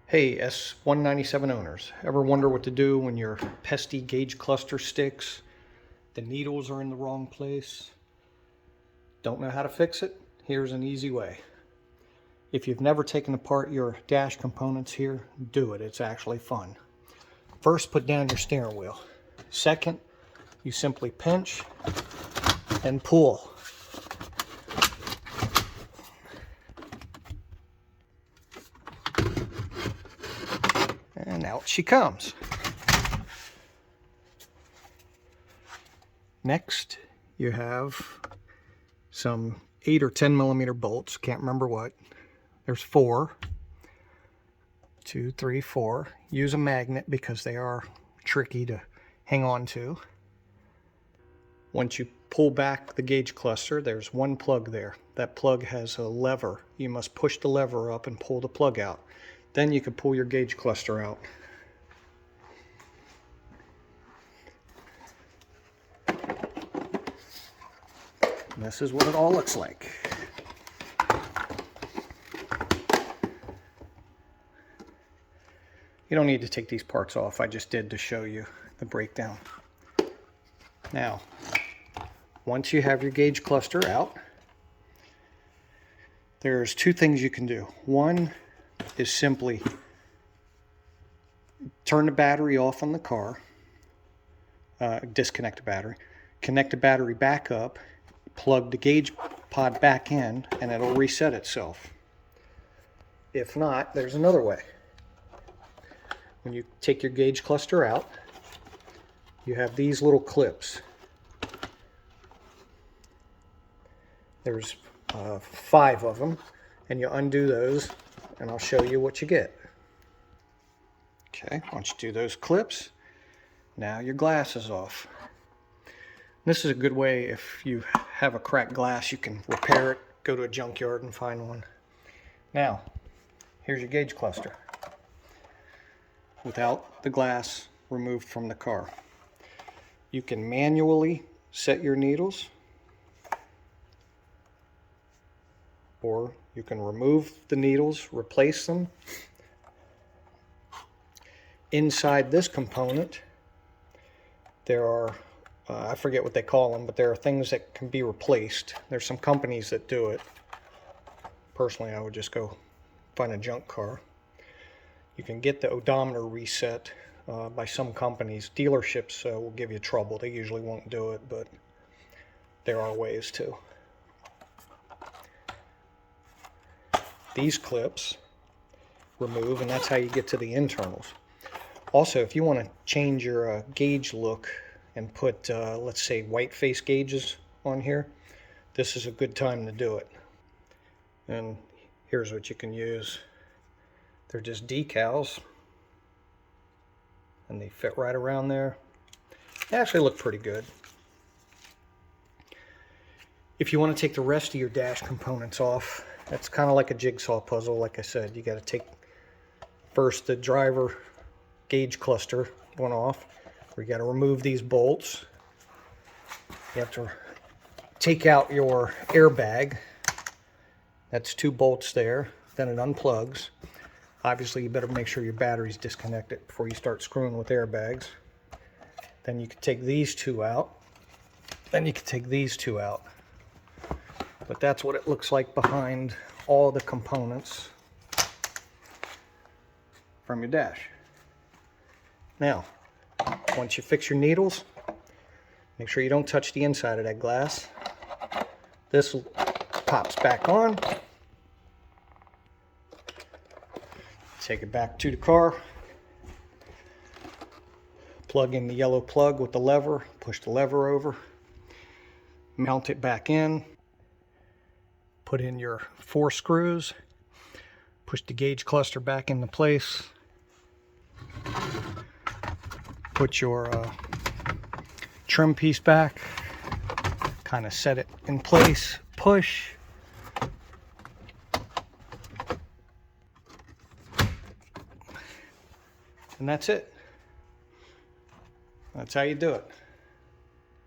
Hey, S197 owners, ever wonder what to do when your pesky gauge cluster sticks? The needles are in the wrong place. Don't know how to fix it? Here's an easy way. If you've never taken apart your dash components here, do it. It's actually fun. First, put down your steering wheel. Second, you simply pinch and pull. And out she comes. Next, you have some 8 or 10 millimeter bolts. Can't remember what. There's 4. 2, 3, 4. Use a magnet because they are tricky to hang on to. Once you pull back the gauge cluster, there's one plug there. That plug has a lever. You must push the lever up and pull the plug out. Then you can pull your gauge cluster out. And this is what it all looks like. You don't need to take these parts off. I just did to show you the breakdown. Now, once you have your gauge cluster out, there's 2 things you can do. One is simply turn the battery off on the car, disconnect the battery, connect the battery back up, plug the gauge pod back in, and it'll reset itself. If not, there's another way. When you take your gauge cluster out, you have these little clips. There's 5 of them, and you undo those, and I'll show you what you get. Okay, once you do those clips, now your glass is off. This is a good way if you have a cracked glass, you can repair it, go to a junkyard and find one. Now, here's your gauge cluster without the glass removed from the car. You can manually set your needles, or you can remove the needles, replace them. Inside this component, there are, I forget what they call them, but there are things that can be replaced. There's some companies that do it. Personally, I would just go find a junk car. You can get the odometer reset by some companies. Dealerships will give you trouble. They usually won't do it, but there are ways to. These clips remove, and that's how you get to the internals. Also, if you want to change your gauge look and put, let's say, white face gauges on here, this is a good time to do it. And here's what you can use. They're just decals, and they fit right around there. They actually look pretty good. If you want to take the rest of your dash components off, that's kind of like a jigsaw puzzle. Like I said, you got to take first the driver gauge cluster one off. We got to remove these bolts. You have to take out your airbag. That's 2 bolts there. Then it unplugs. Obviously, you better make sure your battery's disconnected before you start screwing with airbags. Then you can take these 2 out. Then you can take these 2 out. But that's what it looks like behind all the components from your dash. Now, once you fix your needles, make sure you don't touch the inside of that glass. This pops back on. Take it back to the car. Plug in the yellow plug with the lever. Push the lever over. Mount it back in. Put in your 4 screws. Push the gauge cluster back into place. Put your trim piece back. Kind of set it in place. Push. And that's it. That's how you do it.